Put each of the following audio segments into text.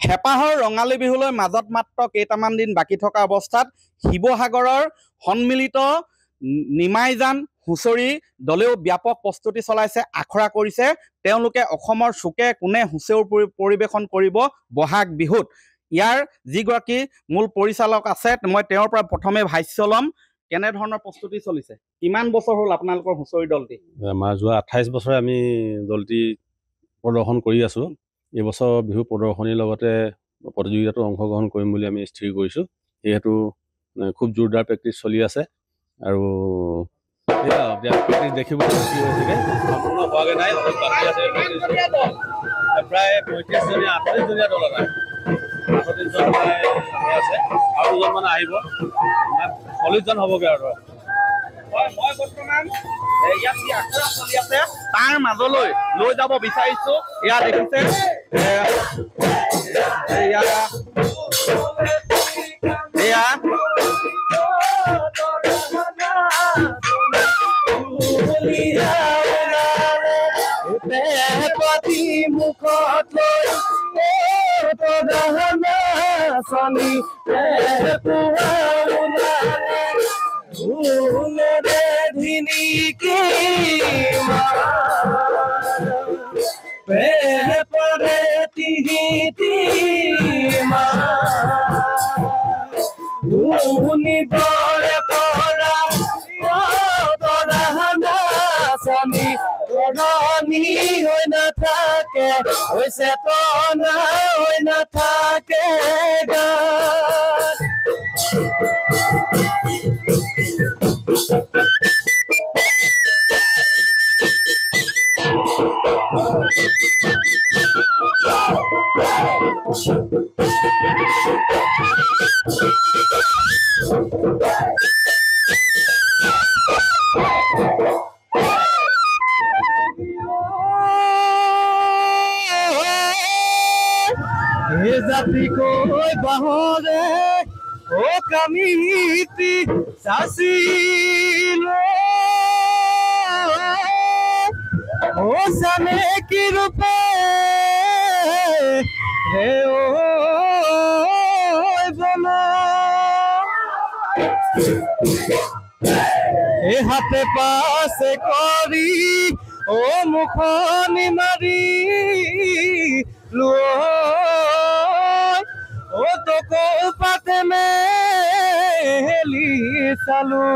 হেপাহৰ ৰঙালী বিহুলৈ মাজত মাত্ৰ কেইটামান দিন বাকী থকা অৱস্থাত শিৱসাগৰৰ সন্মিলিত নিমাইজান হুঁচৰি দলেও ব্যাপক প্ৰস্তুতি চলাইছে, আখৰা কৰিছে। তেওঁলোকে অসমৰ চুকে কোণে হুঁচৰি পৰিৱেশন কৰিব বহাগ বিহুত। ইয়াৰ যিগৰাকী মূল পৰিচালক আছে মই তেওঁৰ পৰা প্ৰথমে ভাষ্য ল'ম। কেনেধৰণৰ প্ৰস্তুতি চলিছে? কিমান বছৰ হ'ল আপোনালোকৰ হুঁচৰি দলটি? আমাৰ যোৱা 28 বছৰে আমি দলটি প্ৰদৰ্শন কৰি আছোঁ। এইবছৰ বিহু প্ৰদৰ্শনীৰ লগতে প্ৰতিযোগিতাতো অংশগ্ৰহণ কৰিম বুলি আমি স্থিৰ কৰিছোঁ। যিহেতু খুব জোৰদাৰ প্ৰেক্টিছ চলি আছে আৰু প্ৰেক্টিছ দেখিবলৈ কি হৈছেগৈ সম্পূৰ্ণ হোৱাগৈ নাই, প্ৰায় 35জনীয়া 38জনীয়া দল এটা 38জন আছে আৰু 2জন আহিব, 40জন হ'বগৈ আৰু। মই বৰ্তমান ইয়াত যি আখৰা চলি আছে তাৰ মাজলৈ লৈ যাব বিচাৰিছো। এয়া দেখিছে জাতি কৈ বাহৰে ও কামিতি চাচিলো ও জানে কি ৰূপে হে ও বলো এ হাতে পাছে কৰি ও মুখনি মাৰি লো ও তো পাতে মেলি চালো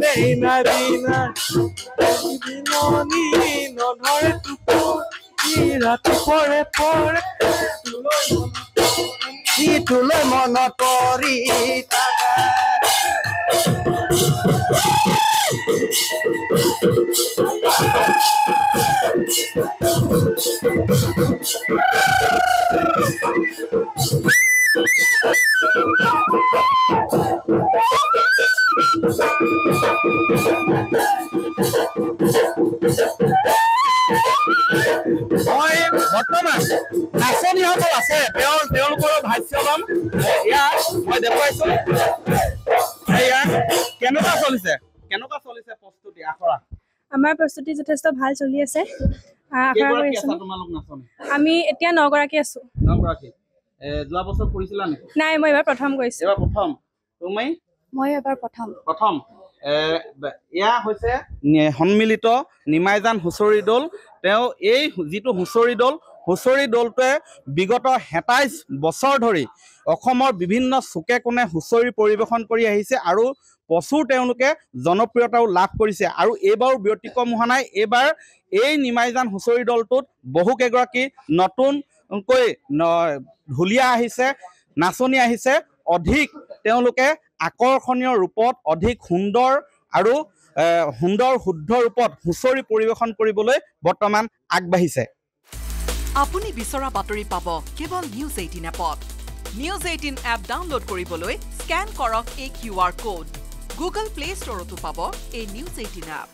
নেই নাৰী বিননি নধৰে টোপনি ৰাতি পৰে পৰে তোলৈ মনত পৰি থাকে মই বৰ্তমান নাচনীসকল আছে তেওঁলোকৰ ভাষ্য ল'ম এয়া মই দেখুৱাইছো এয়া কেনেকুৱা চলিছে প্ৰস্তুতি আখৰা আমাৰ প্ৰস্তুতি যথেষ্ট ভাল চলি আছে আশা কেইগৰাকী কৰিছো আছা তোমালোক নাচনী আমি এতিয়া 9 গৰাকী আছো 9 গৰাকী যোৱা বছৰ কৰিছিলা নেকি নাই মই এবাৰ প্ৰথম গৈছো এবাৰ প্ৰথম তুমি মই এবাৰ প্ৰথম এয়া হৈছে সন্মিলিত নিমাইজান হুঁচৰি দল তেওঁ এই যিটো হুঁচৰি দলটোৱে বিগত 27 বছৰ ধৰি অসমৰ বিভিন্ন চুকে কোণে হুঁচৰি পৰিৱেশন কৰি আহিছে আৰু প্ৰচুৰ তেওঁলোকে জনপ্ৰিয়তাও লাভ কৰিছে আৰু এইবাৰো ব্যতিক্ৰম হোৱা নাই এইবাৰ এই নিমাইজান হুঁচৰি দলটোত বহুকেইগৰাকী নতুনকৈ ঢুলীয়া আহিছে নাচনী আহিছে অধিক তেওঁলোকে আকৰ্ষণীয় ৰূপত অধিক সুন্দৰ আৰু শুদ্ধ ৰূপত হুঁচৰি পৰিৱেশন কৰিবলৈ বৰ্তমান আগবাঢ়িছে আপুনি বিচৰা বাতৰি পাব কেৱল নিউজ 18 এপত নিউজ 18 এপ ডাউনলোড কৰিবলৈ স্কেন কৰক এই QR কোড গুগল প্লে ষ্টৰতো পাব এই নিউজ 18 এপ